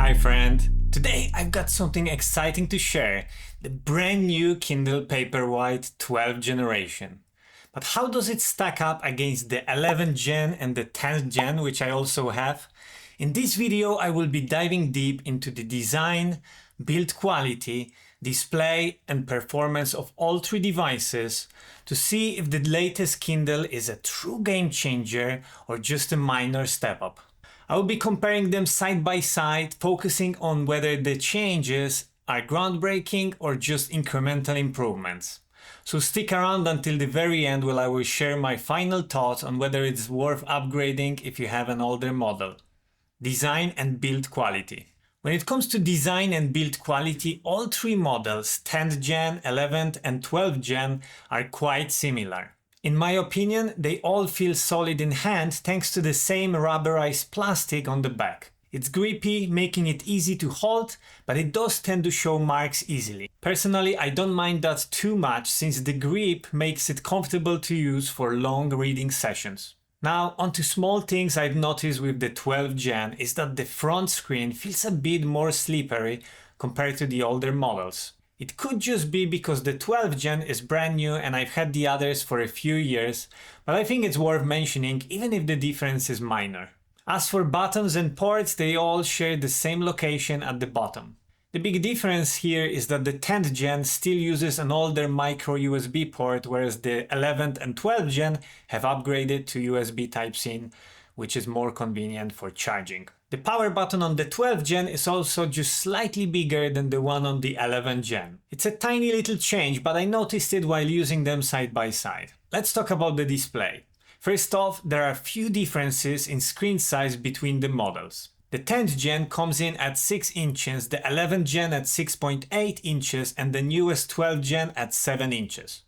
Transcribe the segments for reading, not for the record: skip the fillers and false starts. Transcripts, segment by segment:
Hi friend! Today I've got something exciting to share, the brand new Kindle Paperwhite 12th generation. But how does it stack up against the 11th gen and the 10th gen, which I also have? In this video I will be diving deep into the design, build quality, display and performance of all three devices to see if the latest Kindle is a true game changer or just a minor step up. I will be comparing them side by side, focusing on whether the changes are groundbreaking or just incremental improvements. So stick around until the very end where I will share my final thoughts on whether it's worth upgrading if you have an older model. Design and build quality. When it comes to design and build quality, all three models, 10th gen, 11th and 12th gen, are quite similar. In my opinion, they all feel solid in hand thanks to the same rubberized plastic on the back. It's grippy, making it easy to hold, but it does tend to show marks easily. Personally, I don't mind that too much since the grip makes it comfortable to use for long reading sessions. Now, onto small things I've noticed with the 12th gen is that the front screen feels a bit more slippery compared to the older models. It could just be because the 12th gen is brand new and I've had the others for a few years, but I think it's worth mentioning even if the difference is minor. As for buttons and ports, they all share the same location at the bottom. The big difference here is that the 10th gen still uses an older micro USB port, whereas the 11th and 12th gen have upgraded to USB Type-C, which is more convenient for charging. The power button on the 12th gen is also just slightly bigger than the one on the 11th gen. It's a tiny little change, but I noticed it while using them side by side. Let's talk about the display. First off, there are few differences in screen size between the models. The 10th gen comes in at 6 inches, the 11th gen at 6.8 inches and the newest 12th gen at 7 inches.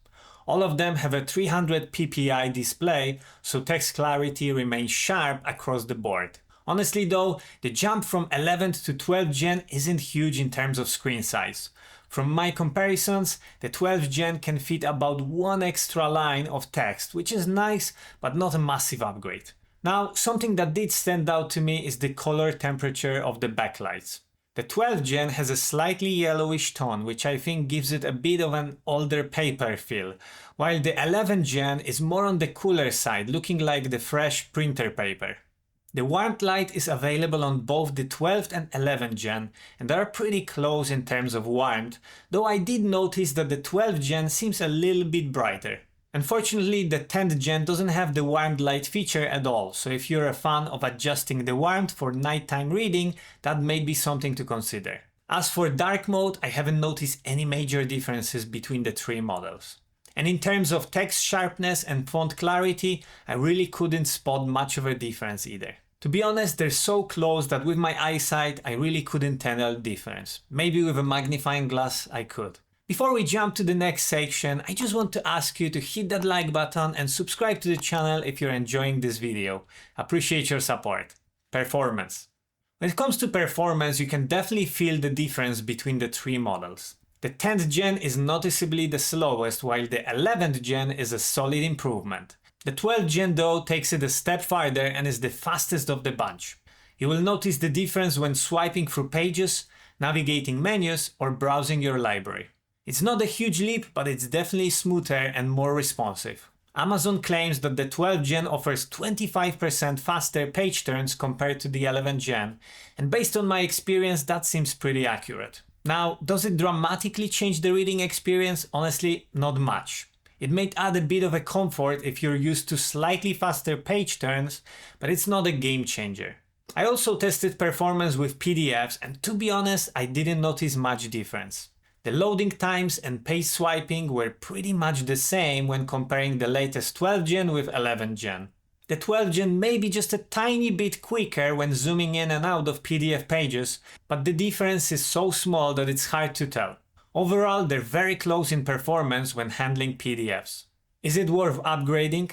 All of them have a 300 ppi display, so text clarity remains sharp across the board. Honestly though, the jump from 11th to 12th gen isn't huge in terms of screen size. From my comparisons, the 12th gen can fit about one extra line of text, which is nice, but not a massive upgrade. Now, something that did stand out to me is the color temperature of the backlights. The 12th gen has a slightly yellowish tone, which I think gives it a bit of an older paper feel, while the 11th gen is more on the cooler side, looking like the fresh printer paper. The warmth light is available on both the 12th and 11th gen, and they are pretty close in terms of warmth, though I did notice that the 12th gen seems a little bit brighter. Unfortunately, the 10th gen doesn't have the warmth light feature at all, so if you're a fan of adjusting the warmth for nighttime reading, that may be something to consider. As for dark mode, I haven't noticed any major differences between the three models. And in terms of text sharpness and font clarity, I really couldn't spot much of a difference either. To be honest, they're so close that with my eyesight, I really couldn't tell the difference. Maybe with a magnifying glass, I could. Before we jump to the next section, I just want to ask you to hit that like button and subscribe to the channel if you're enjoying this video. Appreciate your support. Performance. When it comes to performance, you can definitely feel the difference between the three models. The 10th gen is noticeably the slowest, while the 11th gen is a solid improvement. The 12th gen though takes it a step farther and is the fastest of the bunch. You will notice the difference when swiping through pages, navigating menus, or browsing your library. It's not a huge leap, but it's definitely smoother and more responsive. Amazon claims that the 12th gen offers 25% faster page turns compared to the 11th gen, and based on my experience that seems pretty accurate. Now, does it dramatically change the reading experience? Honestly, not much. It may add a bit of a comfort if you're used to slightly faster page turns, but it's not a game changer. I also tested performance with PDFs, and to be honest, I didn't notice much difference. The loading times and page swiping were pretty much the same when comparing the latest 12th gen with 11th gen. The 12th gen may be just a tiny bit quicker when zooming in and out of PDF pages, but the difference is so small that it's hard to tell. Overall, they're very close in performance when handling PDFs. Is it worth upgrading?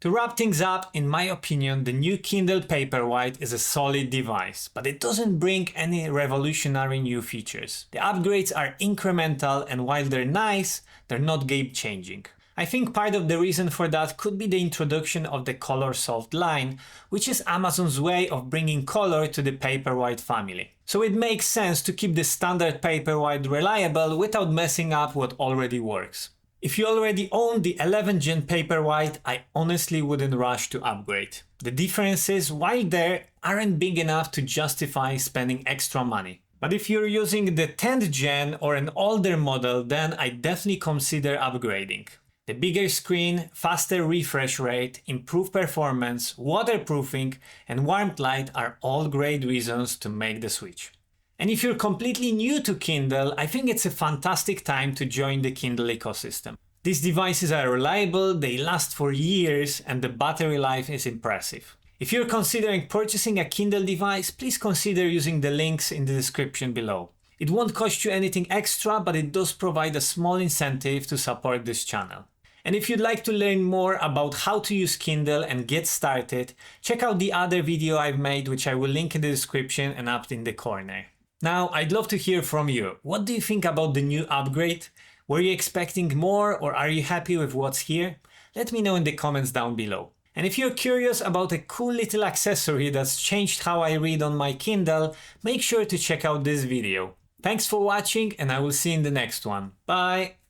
To wrap things up, in my opinion, the new Kindle Paperwhite is a solid device, but it doesn't bring any revolutionary new features. The upgrades are incremental, and while they're nice, they're not game-changing. I think part of the reason for that could be the introduction of the COLORSOFT line, which is Amazon's way of bringing color to the Paperwhite family. So it makes sense to keep the standard Paperwhite reliable without messing up what already works. If you already own the 11th gen Paperwhite, I honestly wouldn't rush to upgrade. The differences, while there, aren't big enough to justify spending extra money. But if you're using the 10th gen or an older model, then I definitely consider upgrading. The bigger screen, faster refresh rate, improved performance, waterproofing, and warmth light are all great reasons to make the switch. And if you're completely new to Kindle, I think it's a fantastic time to join the Kindle ecosystem. These devices are reliable, they last for years, and the battery life is impressive. If you're considering purchasing a Kindle device, please consider using the links in the description below. It won't cost you anything extra, but it does provide a small incentive to support this channel. And if you'd like to learn more about how to use Kindle and get started, check out the other video I've made, which I will link in the description and up in the corner. Now, I'd love to hear from you. What do you think about the new upgrade? Were you expecting more, or are you happy with what's here? Let me know in the comments down below. And if you're curious about a cool little accessory that's changed how I read on my Kindle, make sure to check out this video. Thanks for watching, and I will see you in the next one. Bye!